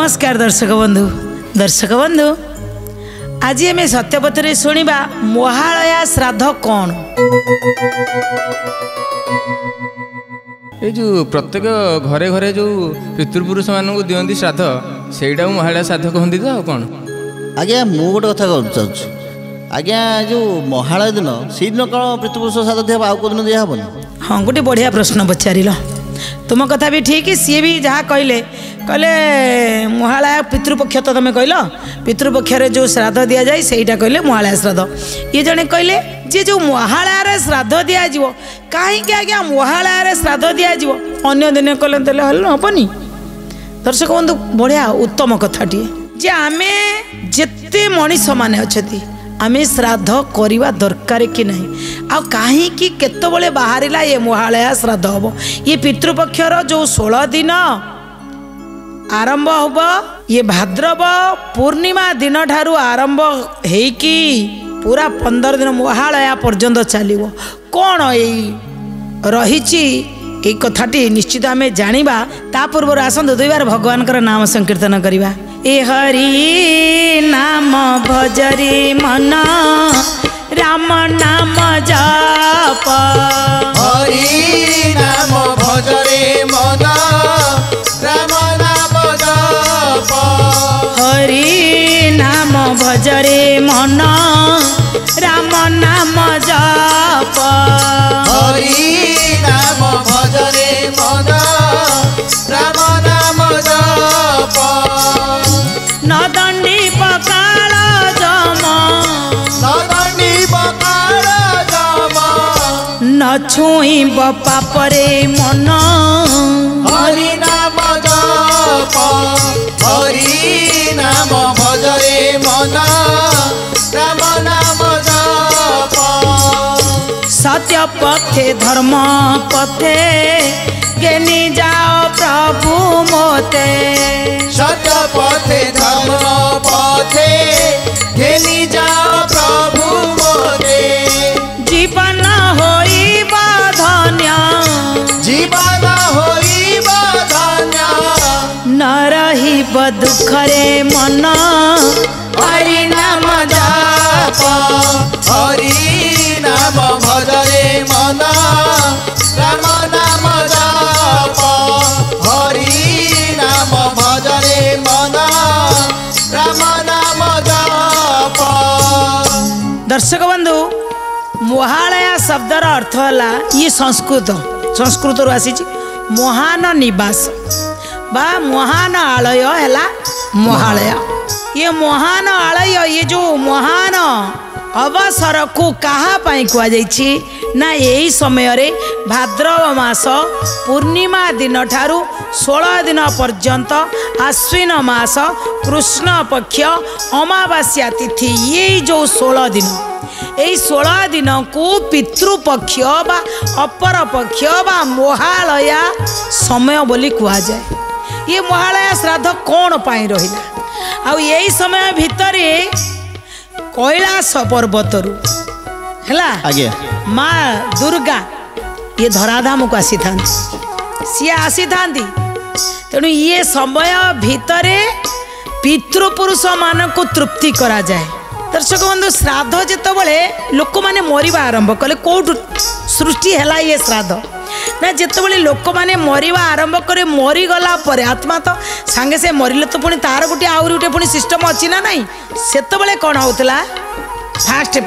नमस्कार दर्शक बंधु आज आम सत्यपथरे शुणा महालया श्राद्ध कौन। ये जो प्रत्येक घरे घरे जो पितृपुरुष मान दिखती श्राद्ध से महालया श्राद्ध कहती तो कौन। आज्ञा मु गोटे कथा कहना चाहूँ आज्ञा जो महालय दिन से दिन कौन पितृपुरुष श्राद्ध दिया आउ दिन दिया हेनी। हाँ गोटे बढ़िया प्रश्न पचार तुम कथा भी ठीक सी भी जहाँ कहले महालया पितृपक्ष तो तुम कहल पितृपक्ष जो श्राद्ध दि जाए सहीटा कहले महालया श्राद्ध। ये जड़े कहले जे जो महालया श्राद्ध दिज्व कहीं आज्ञा महालया श्राद्ध दिज्व अन्य दिन कले हेनी। दर्शक बंधु बढ़िया उत्तम कथाटे जे आमे जेते मनीष माने अच्छी आमे श्राद्ध करवा दरकार कि नहीं आ कहीं केतबले बाहरिला ये महालया श्राद्ध हम ये पितृपक्षर जो 16 दिन आरंभ होब ये भाद्रव पूर्णिमा दिन ठारू आरंभ हेकी पूरा 15 दिन महालया पर्यंत चलो कौन यही कथाटी निश्चित आम जाना ता पूर्व आसतु दुई बार भगवान नाम संकीर्तन करवा। ए हरि नाम भजरी मन राम नाम जप हरि नाम भजरे मन राम नाम जप हरि नाम भजरे मन राम नाम जप हरि नाम भजरे मन राम नाम जप नदंडी पकाल जम नदंडी पकाल जम न छुईब पापरे मन हरि नाम जप हरि नाम भजरे मन राम नाम जप सत्य पथे धर्म पथे गेनी जाओ प्रभु मोते सत्य पथे धर्म पथे घेनी जाओ प्रभु मोते जीवन होइब धन्य जीवन होइब धन्य न रहिब दुखरे मन हरि नाम जप हरि नाम भजरे मन राम नाम जप हरि नाम भजरे मन राम नाम जप। दर्शक बंधु महालया शब्दर अर्थ है ये संस्कृत रू आसी महान निवास बा महान आलय है महालया। ये महान आलय ये जो महान अवसर को कहा कह ना यही समय रे भाद्रव मास पूर्णिमा दिन ठारू 16 दिन पर्यंत आश्विन मास कृष्ण पक्ष अमावास्या तिथि ये जो 16 दिन यही 16 दिन को पितृपक्ष बा अपर पक्ष बा महालया समय बोली कह जाए। ये महालया श्राद्ध कौन पाई रहिला आ यही समय भितर कैलाश पर्वतरू है माँ दुर्गा ये धराधाम को आसी था सी आसी था तेणु ये समय भितर पितृपुरुष मान को तृप्ति करा जाए। दर्शक बंधु श्राद्ध जितेबाला लोक मैंने मरवा आरंभ कले कौटू सृष्टि है ये श्राद्ध ना जितेबाला लोक मैंने मरवा आरंभ करे मरीगला आत्मा तो सांगे से मरले तो पुणी तार गोटे आउरी गोटे पुणी सिस्टम अच्छी ना नाई से कौन होता फास्ट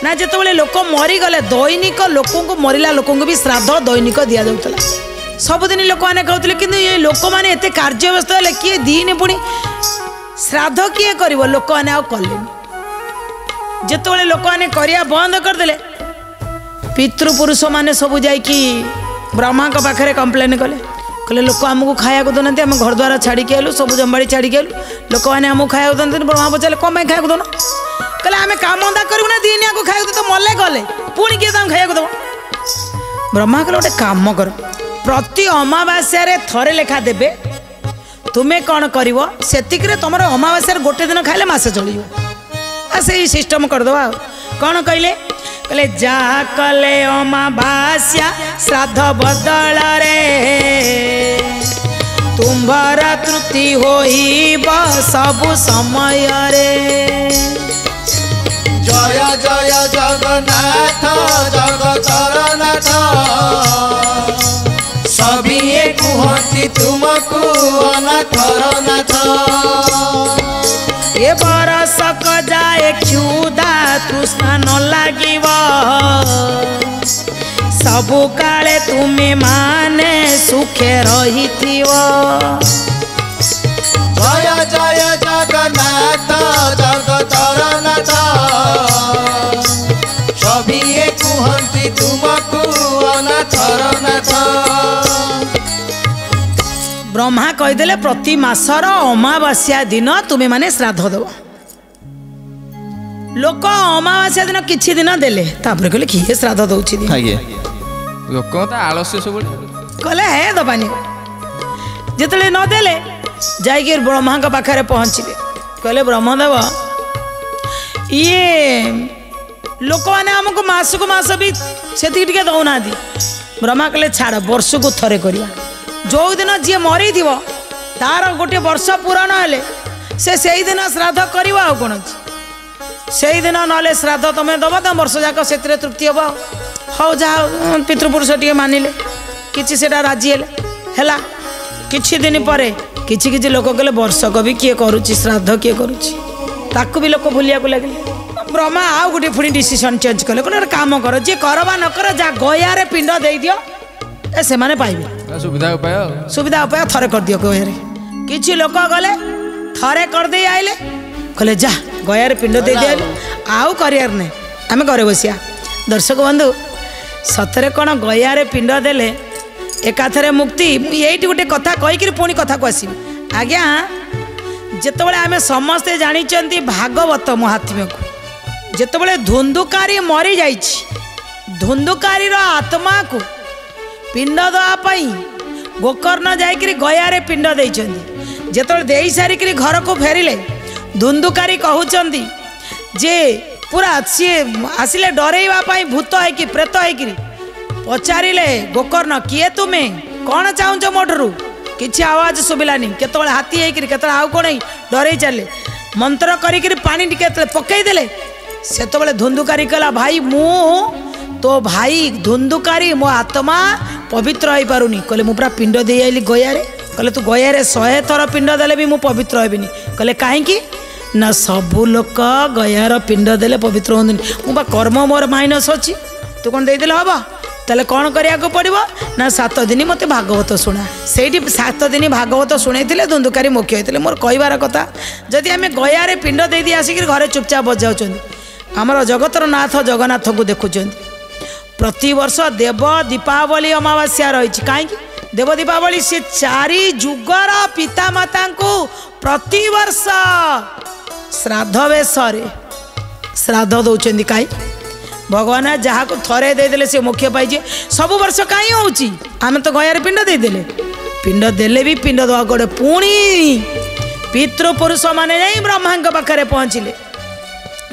ना जितेबाला लोक मरीगले दैनिक लोक मरला लोक भी श्राद्ध दैनिक दि जाऊला सबुदिन लोक मैंने कहते कि ये लोक मैंने एत कार्य व्यस्त है किए दिन पुणी श्राद्ध किए कर लोक मैंने कले जितेबाला लोक मैंने करवा बंद करदे पितृपुरुष माने सब जाकि ब्रह्मा का पाखे कंप्लेन कले कहले लोक आमको खाया दौना आम घर द्वारा छाड़ी आलु सब जमाड़ी छाड़ी आलु लोक मैंने आमको खाया दौना ब्रह्मा पचारे कौन खाया दौन कहले आम काम धंदा करूँ ना दिन को खाया तो मले गले पुणी किए खाया दब ब्रह्मा कहले गोटे काम कर प्रति अमावास्या थरे लेखा देबे तुम्हें कौन कर तुम अमावास्या गोटे दिन खाइले मस चलो से सिस्टम करदे कौन कहले कहले जा कले अमावास्या श्राद्ध बदल रे तू ତୁମ୍ଭର ତୃପ୍ତି ହୋଇବ ସବୁ ସମୟରେ। ଜୟ ଜୟ ଜଗନ୍ନାଥ ଜଗତର ନାଥ ସଭିଏ କୁହନ୍ତି ତୁମକୁ ଅନାଥର ନାଥ। ଏ ବରଷକ ଯାଏ କ୍ଷୁଧା ତୃଷ୍ଣା ନ ଲାଗିବ ସବୁ କାଳେ ତୁମେ ମାନେ ସୁଖେ ରହିଥିବ। ଜୟ ଜୟ ଜଗନ୍ନାଥ ଜଗତର ନାଥ ସଭିଏ କୁହନ୍ତି ତୁମକୁ ଅନାଥର ନାଥ। ବ୍ରହ୍ମା କହିଦେଲେ ପ୍ରତି ମାସର ଅମାବାସ୍ୟା ଦିନ ତୁମେ ମାନେ ଶ୍ରାଦ୍ଧ ଦେବ। ଲୋକ ଅମାବାସ୍ୟା ଦିନ କିଛି ଦିନ ଦେଲେ ତାପରେ କହିଲେ କିଏ ଶ୍ରାଦ୍ଧ ଦଉଛି ଆଜ୍ଞା ଲୋକ ତ ଆଳସ୍ୟ ସବୁବେଳେ କହିଲେ ହେ ଦବାନି। ଯେତେବେଳେ ନଦେଲେ ଯାଇକି ବ୍ରହ୍ମାଙ୍କ ପାଖରେ ପହଞ୍ଚିଲେ କହିଲେ ବ୍ରହ୍ମଦେବ ଇଏ ଲୋକମାନେ ଆମକୁ ମାସକୁ ମାସ ବି ସେତିକି ଟିକେ ଦଉନାହାନ୍ତି। ବ୍ରହ୍ମା କହିଲେ ଛାଡ଼ ବର୍ଷକୁ ଥରେ କରିବା। ଯେଉଁଦିନ ଯିଏ ମରିଥିବ ତାର ଗୋଟିଏ ବର୍ଷ ପୂରଣ ହେଲେ ସେ ସେଇଦିନ ଶ୍ରାଦ୍ଧ କରିବ ଆଉ କ'ଣ ଅଛି। ସେଇଦିନ ନହେଲେ ଶ୍ରାଦ୍ଧ ତମେ ଦେବ ତମ ବର୍ଷ ଯାକ ସେଥିରେ ତୃପ୍ତି ହେବ। ହଉ ଯାହା ପିତୃପୁରୁଷ ଟିକେ ମାନିଲେ କିଛି ସେଟା ରାଜି ହେଲେ ହେଲା। କିଛି ଦିନ ପରେ କିଛି କିଛି ଲୋକ କହିଲେ ବର୍ଷକ ବି କିଏ କରୁଛି ଶ୍ରାଦ୍ଧ କିଏ କରୁଛି ତାକୁ ବି ଲୋକ ଭୁଲିବାକୁ ଲାଗିଲେ। ବ୍ରହ୍ମା ଆଉ ଗୋଟେ ପୁଣି ଡିସିସନ୍ ଚେଞ୍ଜ କଲେ କହିଲେ ଗୋଟେ କାମ କର ଯିଏ କର ବା ନ କର ଯାହା ଗୟାରେ ପିଣ୍ଡ ଦେଇଦିଅ ସେମାନେ ପାଇବେ ସୁବିଧା ଉପାୟ ଥରେ କରିଦିଅ ଗୟାରେ। କିଛି ଲୋକ ଗଲେ ଥରେ କରିଦେଇ ଆଇଲେ କହିଲେ ଯା ଗୟାରେ ପିଣ୍ଡ ଦେଇଦିଅ ଆଉ କରିବାର ନାହିଁ ଆମେ ଘରେ ବସିବା। ଦର୍ଶକ ବନ୍ଧୁ ସତରେ କ'ଣ ଗୟାରେ ପିଣ୍ଡ ଦେଲେ ଏକାଥରେ ମୁକ୍ତି? ମୁଁ ଏଇଠି ଗୋଟେ କଥା କହିକିରି ପୁଣି କଥାକୁ ଆସିବି। ଆଜ୍ଞା ଯେତେବେଳେ ଆମେ ସମସ୍ତେ ଜାଣିଛନ୍ତି ଭାଗବତ ମହାତ୍ମ୍ୟକୁ ଯେତେବେଳେ ଧୁନ୍ଦୁକାରୀ ମରିଯାଇଛି ଧୁନ୍ଦୁକାରୀର ଆତ୍ମାକୁ ପିଣ୍ଡ ଦେବା ପାଇଁ ଗୋକର୍ଣ୍ଣ ଯାଇକିରି ଗୟାରେ ପିଣ୍ଡ ଦେଇଛନ୍ତି। ଯେତେବେଳେ ଦେଇ ସାରିକିରି ଘରକୁ ଫେରିଲେ ଧୁନ୍ଦୁକାରୀ କହୁଛନ୍ତି ଯେ ପୁରା ସିଏ ଆସିଲେ ଡରେଇବା ପାଇଁ ଭୂତ ହେଇକି ପ୍ରେତ ହେଇକିରି ପଚାରିଲେ ଗୋକର୍ଣ୍ଣ କିଏ ତୁମେ କ'ଣ ଚାହୁଁଛ ମୋ ଠାରୁ? କିଛି ଆୱାଜ ଶୁଭିଲାନି। କେତେବେଳେ ହାତୀ ହେଇକିରି କେତେବେଳେ ଆଉ କ'ଣ ଡରେଇ ଚାଲିଲେ। ମନ୍ତ୍ର କରିକିରି ପାଣି ଟିକେ ପକେଇଦେଲେ ସେତେବେଳେ ଧୁନ୍ଦୁକାରୀ କହିଲା ଭାଇ ମୁଁ ତୋ ଭାଇ ଧୁନ୍ଦୁକାରୀ ମୋ ଆତ୍ମା ପବିତ୍ର ହେଇପାରୁନି। କହିଲେ ମୁଁ ପୁରା ପିଣ୍ଡ ଦେଇ ଆଇଲି ଗୟାରେ। କହିଲେ ତୁ ଗୟାରେ 100 ଥର ପିଣ୍ଡ ଦେଲେ ବି ମୁଁ ପବିତ୍ର ହେବିନି। କହିଲେ କାହିଁକି ନା ସବୁ ଲୋକ ଗୟାର ପିଣ୍ଡ ଦେଲେ ପବିତ୍ର ହୁଅନ୍ତିନି। ମୁଁ ବା କର୍ମ ମୋର ମାଇନସ୍ ଅଛି ତୁ କ'ଣ ଦେଇଦେଲେ ହବ? ତାହେଲେ କ'ଣ କରିବାକୁ ପଡ଼ିବ ନା 7 ଦିନ ମୋତେ ଭାଗବତ ଶୁଣା। ସେଇଠି 7 ଦିନ ଭାଗବତ ଶୁଣେଇଥିଲେ ଧୁନ୍ଦୁକାରୀ ମୁଖ୍ୟ ହେଇଥିଲେ। ମୋର କହିବାର କଥା ଯଦି ଆମେ ଗୟାରେ ପିଣ୍ଡ ଦେଇଦେଇ ଆସିକିରି ଘରେ ଚୁପଚାପ ବଜାଉଛନ୍ତି ଆମର ଜଗତର ନାଥ ଜଗନ୍ନାଥକୁ ଦେଖୁଛନ୍ତି। ପ୍ରତିବର୍ଷ ଦେବ ଦୀପାବଳି ଅମାବାସ୍ୟା ରହିଛି। କାହିଁକି ଦେବ ଦୀପାବଳି? ସେ 4 ଯୁଗର ପିତାମାତାଙ୍କୁ ପ୍ରତିବର୍ଷ ଶ୍ରାଦ୍ଧ ବେଶରେ ଶ୍ରାଦ୍ଧ ଦେଉଛନ୍ତି। କାହିଁ ଭଗବାନ ଯାହାକୁ ଥରେ ଦେଇଦେଲେ ସେ ମୋକ୍ଷ ପାଇଛି। ସବୁ ବର୍ଷ କାହିଁ ହେଉଛି? ଆମେ ତ ଗୟାରେ ପିଣ୍ଡ ଦେଇଦେଲେ। ପିଣ୍ଡ ଦେଲେ ବି ପିଣ୍ଡ ଦେବାକୁ ଗୋଟେ ପୁଣି ପିତୃପୁରୁଷ ମାନେ ଯାଇ ବ୍ରହ୍ମାଙ୍କ ପାଖରେ ପହଞ୍ଚିଲେ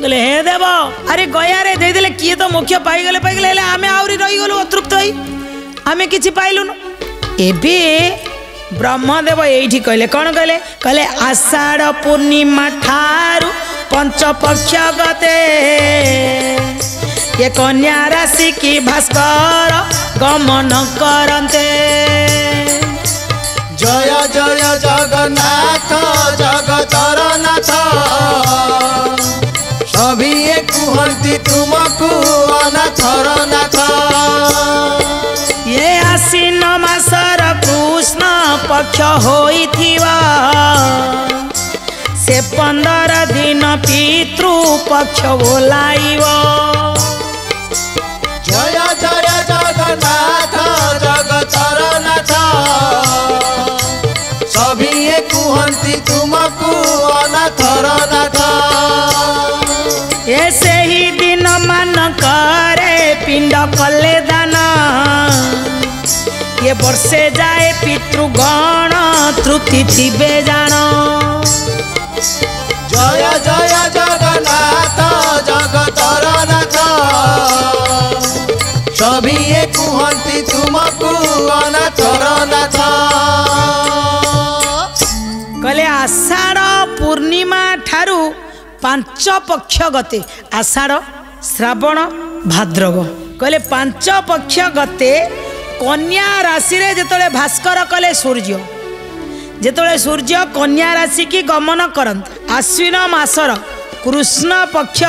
କହିଲେ ହେ ଦେବ ଆରେ ଗୟାରେ ଦେଇଦେଲେ କିଏ ତ ମୋକ୍ଷ ପାଇଗଲେ ହେଲେ ଆମେ ଆହୁରି ରହିଗଲୁ ଅତୃପ୍ତ ହୋଇ ଆମେ କିଛି ପାଇଲୁନୁ। ଏବେ ବ୍ରହ୍ମଦେବ ଏଇଠି କହିଲେ କ'ଣ କହିଲେ? କହିଲେ ଆଷାଢ଼ ପୂର୍ଣ୍ଣିମା ଠାରୁ ପଞ୍ଚପକ୍ଷ ଗତେ ଏ କନ୍ୟା ରାଶି କି ଭାସ୍କର ଗମନ କରନ୍ତେ। ଜୟ ଜୟ ଜଗନ୍ନାଥ ଜଗତର ନାଥ ସଭିଏ କୁହନ୍ତି ତୁମକୁ ଅନାଥର ନାଥ। ଏ ଆଶ୍ଵିନ ମାସର କୃଷ୍ଣ ପକ୍ଷ ହୋଇଥିବା ସେ 15 ଦିନ ପିତୃ ପକ୍ଷ ବୋଲାଇବ। ଜୟ ଜୟ ଜଗନ୍ନାଥ ଜଗତର ନାଥ ସଭିଏ କୁହନ୍ତି ତୁମକୁ ଅନାଥର ନାଥ। ଏ ସେହି ଦିନ ମାନଙ୍କରେ ପିଣ୍ଡ କଲେ ଦାନ ଏ ବର୍ଷେ ଯାଏ ପିତୃଗଣ ତୃପ୍ତି ଥିବେ ଜାଣ। ଜୟ ଜୟ ଜଗନ୍ନାଥ ଜଗତର ନାଥ ସଭିଏ କୁହନ୍ତି ତୁମକୁ ଅନାଥର ନାଥ। ପାଞ୍ଚ ପକ୍ଷ ଗତେ ଆଷାଢ଼ ଶ୍ରାବଣ ଭାଦ୍ରବ କହିଲେ ପାଞ୍ଚ ପକ୍ଷ ଗତେ କନ୍ୟା ରାଶିରେ ଯେତେବେଳେ ଭାସ୍କର କଲେ ସୂର୍ଯ୍ୟ ଯେତେବେଳେ ସୂର୍ଯ୍ୟ କନ୍ୟା ରାଶି କି ଗମନ କରନ୍ତି ଆଶ୍ୱିନ ମାସର କୃଷ୍ଣ ପକ୍ଷ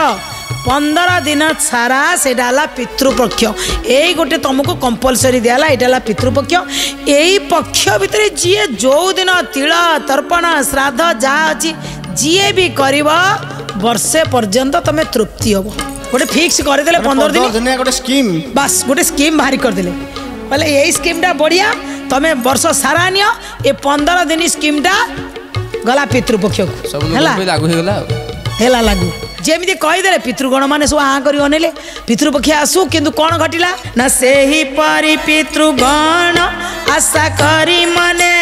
15 ଦିନ ସାରା ସେଇଟା ହେଲା ପିତୃପକ୍ଷ ଏଇ ଗୋଟେ ତୁମକୁ କମ୍ପଲସରି ଦିଆଲା ଏଇଟା ହେଲା ପିତୃପକ୍ଷ ଏଇ ପକ୍ଷ ଭିତରେ ଯିଏ ଯେଉଁ ଦିନ ତିଳ ତର୍ପଣ ଶ୍ରାଦ୍ଧ ଯାହା ଅଛି ଯିଏ ବି କରିବ ବର୍ଷେ ପର୍ଯ୍ୟନ୍ତ ତମେ ତୃପ୍ତି ହବ ଗୋଟେ ଫିକ୍ସ କରିଦେଲେ 15 ଦିନ ଗୋଟେ ସ୍କିମ୍ ବାସ୍ ଗୋଟେ ସ୍କିମ୍ ବାହାରି କରିଦେଲେ ବୋଲେ ଏଇ ସ୍କିମ୍ଟା ବଢ଼ିଆ ତମେ ବର୍ଷ ସାରା ନିଅ ଏ 15 ଦିନ ସ୍କିମ୍ଟା ଗଲା ପିତୃପକ୍ଷକୁ ହେଲା ଲାଗୁ ହେଇଗଲା ହେଲା ଲାଗୁ ଯେମିତି କହିଦେଲେ ପିତୃଗଣ ମାନେ ସବୁ ଆଁ କରି ଅନେଇଲେ ପିତୃପକ୍ଷ ଆସୁ କିନ୍ତୁ କ'ଣ ଘଟିଲା ନା ସେହିପରି ପିତୃଗଣ ଆଶା କରି ମନେ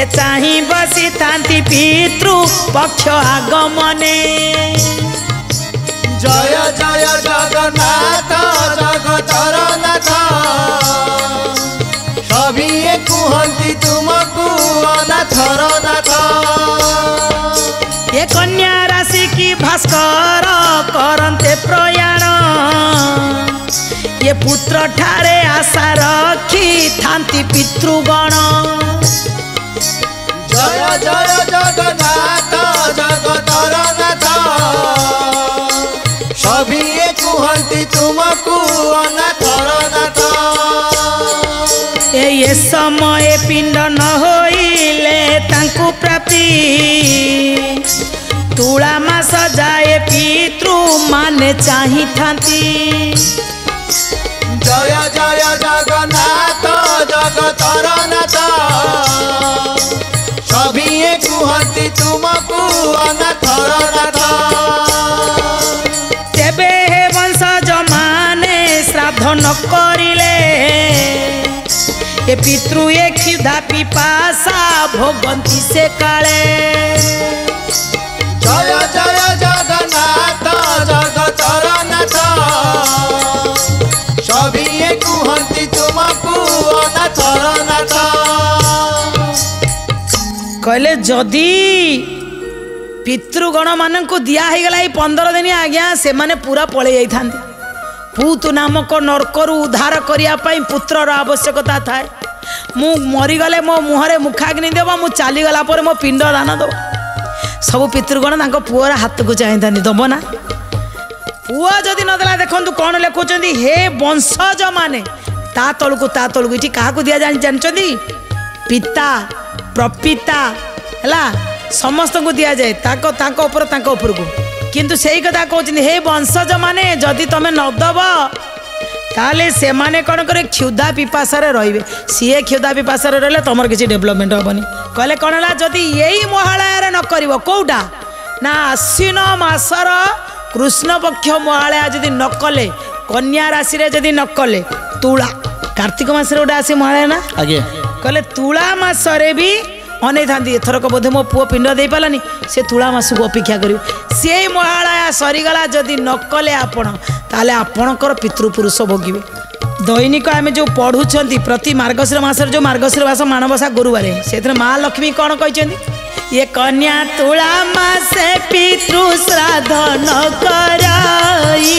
ଏ ଚାହିଁ ବସିଥାନ୍ତି ପିତୃ ପକ୍ଷ ଆଗମନେ ଜୟ ଜୟ ଜଗନ୍ନାଥ ଜଗତର ନାଥ ସଭିଏ କୁହନ୍ତି ତୁମକୁ ଅନାଥର ନାଥ ଏ କନ୍ୟା ରାଶି କି ଭାସ୍କର କରନ୍ତେ ପ୍ରୟାଣ ଏ ପୁତ୍ର ଠାରେ ଆଶା ରଖିଥାନ୍ତି ପିତୃଗଣ ଜୟ ଜୟ ଜଗନ୍ନାଥ ଜଗତର ନାଥ ସଭିଏ କୁହନ୍ତି ତୁମକୁ ଅନାଥର ନାଥ ଏ ସମୟ ପିଣ୍ଡ ନ ହୋଇଲେ ତାଙ୍କୁ ପ୍ରାପ୍ତି ତୁଳା ମାସ ଯାଏ ପିତୃ ମାନେ ଚାହିଁଥାନ୍ତି ଜୟ ଜୟ ଜଗନ୍ନାଥ ଜଗତର ନାଥ ସଭିଏ କୁହନ୍ତି ତୁମକୁ ଅନାଥର ନାଥ ତେବେ ହେ ବଂଶଜ ମାନେ ଶ୍ରାଦ୍ଧ ନ କରିଲେ ଏ ପିତୃ ଏ କ୍ଷୁଧା ପିପାସା ଭୋଗନ୍ତି ସେ କାଳେ ଜୟ ଜୟ ଜଗନ୍ନାଥ ଜଗତର ନାଥ ସଭିଏ କୁହନ୍ତି ତୁମକୁ ଅନାଥର ନାଥ କହିଲେ ଯଦି ପିତୃଗଣ ମାନଙ୍କୁ ଦିଆ ହେଇଗଲା ଏଇ 15 ଦିନ ଆଜ୍ଞା ସେମାନେ ପୁରା ପଳେଇ ଯାଇଥାନ୍ତି ପୁତୁ ନାମକ ନର୍କରୁ ଉଦ୍ଧାର କରିବା ପାଇଁ ପୁତ୍ରର ଆବଶ୍ୟକତା ଥାଏ ମୁଁ ମରିଗଲେ ମୋ ମୁହଁରେ ମୁଖାଗ୍ନି ଦେବ ମୁଁ ଚାଲିଗଲା ପରେ ମୋ ପିଣ୍ଡ ଦାନ ଦେବ ସବୁ ପିତୃଗଣ ତାଙ୍କ ପୁଅର ହାତକୁ ଚାହିଁଥାନ୍ତି ଦେବ ନା ପୁଅ ଯଦି ନଦେଲା ଦେଖନ୍ତୁ କ'ଣ ଲେଖୁଛନ୍ତି ହେ ବଂଶଜ ମାନେ ତା ତଳକୁ ଏଠି କାହାକୁ ଦିଆ ଜାଣିଛନ୍ତି ପିତା ପ୍ରପିତା ହେଲା ସମସ୍ତଙ୍କୁ ଦିଆଯାଏ ତାଙ୍କ ଉପରକୁ କିନ୍ତୁ ସେଇ କଥା କହୁଛନ୍ତି ହେ ବଂଶଜ ମାନେ ଯଦି ତମେ ନଦେବ ତାହେଲେ ସେମାନେ କ'ଣ କରିବେ କ୍ଷୁଧା ପିପାସାରେ ରହିବେ ସିଏ କ୍ଷୁଧା ପିପାସାରେ ରହିଲେ ତମର କିଛି ଡେଭଲପମେଣ୍ଟ ହେବନି କହିଲେ କ'ଣ ହେଲା ଯଦି ଏଇ ମହାଳୟାରେ ନ କରିବ କୋଉଟା ନା ଆଶ୍ୱିନ ମାସର କୃଷ୍ଣପକ୍ଷ ମହାଳୟା ଯଦି ନ କଲେ କନ୍ୟା ରାଶିରେ ଯଦି ନ କଲେ ତୁଳା କାର୍ତ୍ତିକ ମାସରେ ଗୋଟେ ଆସେ ମହାଳୟା ନା ଆଜ୍ଞା କହିଲେ ତୁଳା ମାସରେ ବି ଅନେଇଥାନ୍ତି ଏଥରକ ବୋଧେ ମୋ ପୁଅ ପିଣ୍ଡ ଦେଇପାରିଲାନି ସେ ତୁଳା ମାସକୁ ଅପେକ୍ଷା କରିବେ ସେଇ ମହାଳୟା ସରିଗଲା ଯଦି ନ କଲେ ଆପଣ ତାହେଲେ ଆପଣଙ୍କର ପିତୃପୁରୁଷ ଭୋଗିବେ ଦୈନିକ ଆମେ ଯେଉଁ ପଢ଼ୁଛନ୍ତି ପ୍ରତି ମାର୍ଗଶିର ମାସରେ ଯେଉଁ ମାର୍ଗଶିର ମାସ ମାଣବସା ଗୁରୁବାରେ ସେଥିରେ ମା ଲକ୍ଷ୍ମୀ କ'ଣ କହିଛନ୍ତି ये कन्या तुला मासे पितृ श्राद्ध न कराई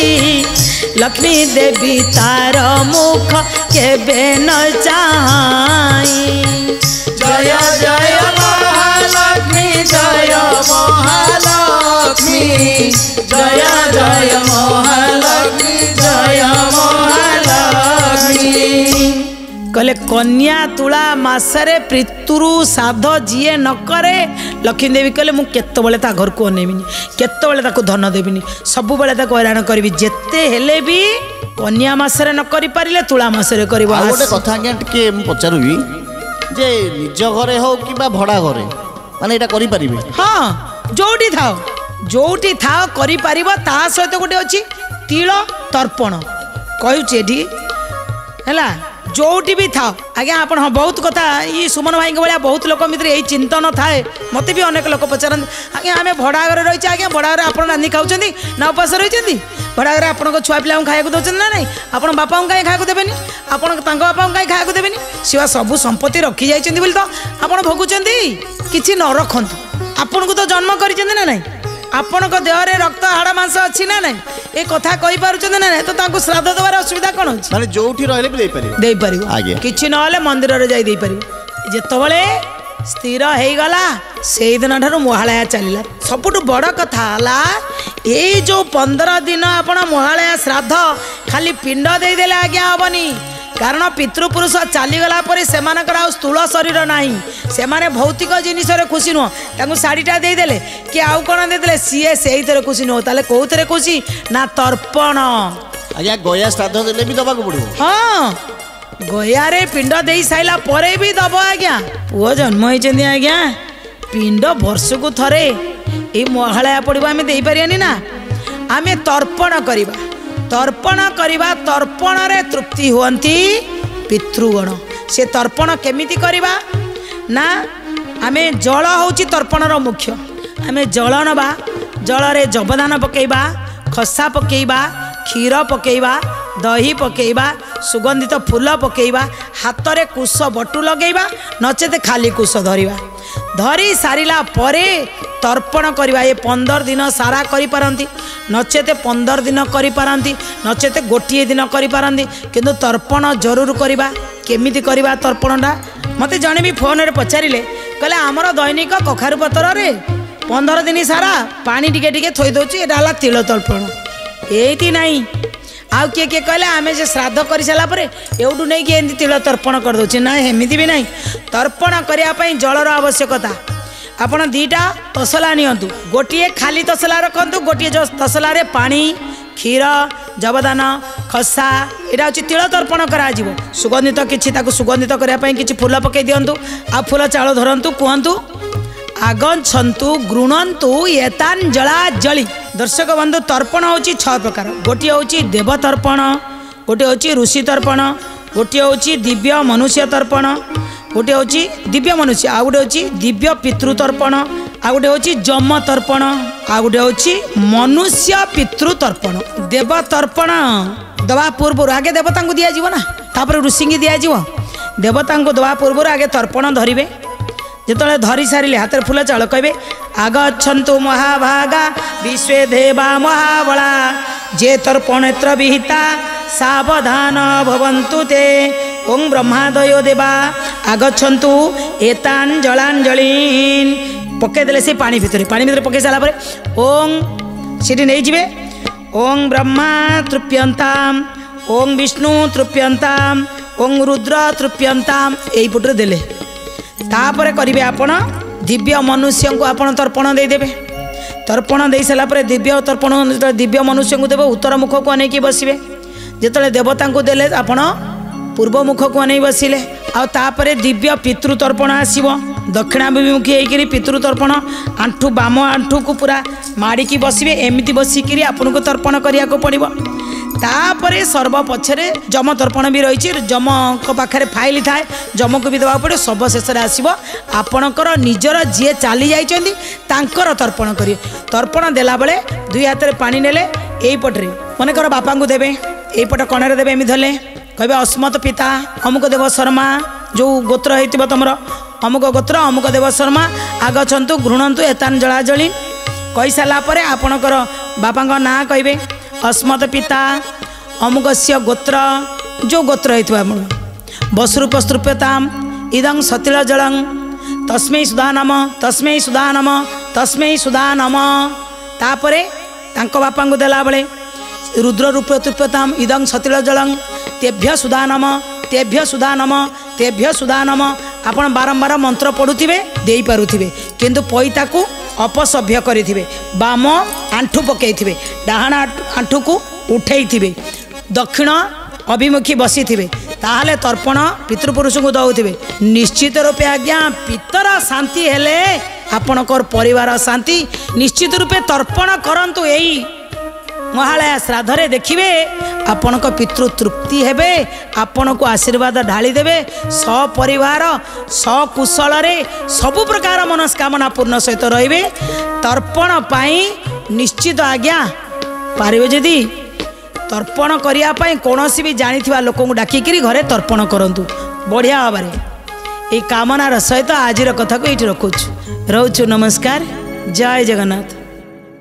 लक्ष्मी देवी तार मुख केबे न चाही जय जय महालक्ष्मी जय महालक्ष्मी जय जय महालक्ष्मी जय महालक्ष्मी कहले कन्या तुला मासरे पितृ श्राद्ध जीए न करे लक्ष्मी देवी कहले मु केतबेले ता घर को अनेबिनी केतबेले ताको धन देबिनी सबु बेले ताको हैरान करबी जेते हेले भी कन्या मासरे न करि पारिले तुला मासरे करबो आ गोटे कथा आज्ञा टिके मु पचारुबी जे निज घरे हो कि बा भड़ा घरे माने एटा करि परिबे हां जोठी थाओ करि पारिबो ता सहित गोटे अछि तिल तर्पण कहउछि एठी हैला जोटी भी था आज्ञा आप हाँ बहुत कथा ये सुमन भाई भाया बहुत लोक मित्र यही चिंतन थाए मत भी अनेक लोक पचारती आज्ञा आम भड़ा घर रही आज्ञा भड़ा घर आप रांधि खाऊँ ना उपास रही भड़ा घर आप छुआ पिला खाया दौरान ना नहीं आप बापा कहीं खाया देवेनि आप बापा कहीं खाया देवेनि सी सबू संपत्ति रखी जाइए तो आप भोगुंट कि न रखु आपन को तो जन्म करिसेंते ना नहीं आपण देहरे रक्त हाड़ मांस अच्छी ना नहीं ये कथा कही पारुछन ना नहीं तो तांको श्राद्ध देवार असुविधा कोन अछि माने जोठी रहले भी दे परिबो आगे किछि नहले मंदिर रे जाई दे परिबो जेतबळे स्थिर हो गला से दिन ठार महालया चलला सबुठ बड़ कथा हला ये जो 15 दिन आपण महालया श्राद्ध खाली पिंड दे देले आज्ञा हबनी कारण पितृपुरुष चलीगला सेमानकर आ स्थूल शरीर नाही सेमाने भौतिक जिनिस खुशी नुह तांको शाढ़ीटा देदेले कि आउ कौन देदेले सीए से खुशी नुह ताले कौन खुशी ना तर्पण आज्ञा गया श्राद्ध देले भी दबाक पड़ो हाँ गयारे पिंड दे साइला परे भी दब आज्ञा पुओ जन्म होइचंदी आज्ञा पिंड वर्ष को थरे ए महालया पड़िबो आमे देई परियानी ना आमे तर्पण करिबा तर्पण करिबा तर्पण रे तृप्ति हुअंती पितृगण से तर्पण केमिति करिबा ना आमे जल होउची तर्पण रो मुख्य आमे जल नबा जल रे जबदान पकेइबा खसा पकेइबा क्षीर पकेइबा दही पकेइबा सुगंधित फूल पकेइबा हाथ रे कुश बटु लगेइबा नचेते खाली कुश धरिबा धरी सारिला परे तर्पण करिबा ये 15 दिन सारा करि पारंती नचेते 15 दिन करि पारंती नचेते गोटिए दिन करि पारंती किंतु तर्पण जरूर करिबा केमिति करिबा तर्पणटा मते जणे भी फोन रे पचारिले कहले हमर दैनिक कखारु पत्र रे 15 दिन सारा पानी टिके टिके थोई दोची एटा हला तिल तर्पण एति नाही आउ किए किए कहले आमे जे श्राद्ध कर सारा पर एवडू नहीं कि एमती तिल तर्पण कर दउची ना एमिति भी नहीं तर्पण करिया पई जलर आवश्यकता आपण दीटा तसला नियंतु गोटिए खाली तसला रखंतु गोटिए जो तसला रे पानी क्षीर जबदान खसा एटा होची तिल तर्पण करा जिवो सुगंधित किछि ताकु सुगंधित करिया पई किछि फूल पकई दियंतु आ फूल चाळ धरंतु कुहंतु आगछंतु गृणंतु एतांजला जली दर्शक बंधु तर्पण होची 6 प्रकार गोटे होची देव तर्पण गोटे होची ऋषि तर्पण गोटे होची दिव्य मनुष्य तर्पण गोटे होची दिव्य मनुष्य आ गोटे होची दिव्य पितृ तर्पण आ गोटे होची जम तर्पण आ गोटे होची मनुष्य पितृ तर्पण देव तर्पण दवा पूर्व आगे देवता को दिया जीव ना तापर ऋषि की दिया जीव देवता को दवा पूर्व आगे तर्पण धरिबे जेतले धरी सारिले हाथ फूल चाल कहे आगछंतु महाभागा विश्वे देवा महाबला जे तर्पणेत्र विहिता सावधान भवन्तु ते ओं ब्रह्मादयो देवा आगछंतु एतांजलांजलिन पके देले से पानी भितर पके सारा पर ओं सीटी नहीं जिवे ओं ब्रह्मा तृप्यंताम ओं विष्णु तृप्यंताम ओं रुद्र तृप्यंताम एई पुटर देले तापर करिवे आपण दिव्य मनुष्य को आपण तर्पण दे देबे तर्पण दे सारा पर दिव्य तर्पण दिव्य मनुष्य को देबे उत्तर मुख को अनेकी बसिबे जेतले देवता को देले आपण पूर्व मुख को अनेई बसिले आ तापर दिव्य पितृ तर्पण आसीबो दक्षिणाभिमुखी होइकरी पितृ तर्पण आंठू बाम आंठू को पूरा माड़ीकी बसिबे एमिति बसिकरी आपण को तर्पण करिया को पड़िबो तापरे सर्व पछरे जम तर्पण भी रही जम को पाखरे फाइल थाए जम को भी देवा पड़े सब शेष आसब आपणकर निजर जी चली जाइछन्ती तांकर तर्पण करिए तर्पण देला बेले दुई हाथ में पानी नेले एई पटरे मनकर बापा को देबे एई पट कणरे देबे एमि धले कहबे अस्मत् पिता अमुक देव शर्मा जो गोत्र हेतिबो तमर अमुक गोत्र अमुक देव शर्मा आगछन्तु गृणन्तु एतांजलाजलि कहि साला परे आपणकर बापा ना कहबे अस्मत् पिता अमुकस्य गोत्र जो गोत्र हेतु वसुरूपस्तृप्यताम इदं सतिल जलं तस्मै सुधा नम तस्मै सुधा नम तस्मै सुधा नम तापरे तांको बापा को देला बेले रुद्र रूप तृप्यताम इदं सतिल जलं तेभ्य सुधा नम तेभ्य सुधा नम तेभ्य सुधा नम आपण बारंबार मंत्र पढ़ुथिबे देई पारुथिबे किंतु पैता को अपसभ्य करिथिबे बाम आंठू पकेइथिबे डाहाण आंठू को उठेइथिबे दक्षिण अभिमुखी बसिथिबे ताहले तर्पण पितृपुरुष को दउथिबे निश्चित रूपे आज्ञा पितर शांति हेले आपणकर परिवार शांति निश्चित रूपे तर्पण करंतु एई महालया श्राद्धरे देखिए आपण को पितृ तृप्ति हेबे आपण को आशीर्वाद ढाली देवे सपरिवार सकुशल सबु प्रकार मनस्कामना पूर्ण सहित रहिबे तर्पण पाई निश्चित आज्ञा पारिबे जदि तर्पण करिया पाई कोनोसी भी जानिथिबा लोक को डाकिकरी घरे तर्पण करंतु बढ़िया भाबरे ये कामनार सहित आज कथा को ये रखुचु रोचु नमस्कार जय जगन्नाथ।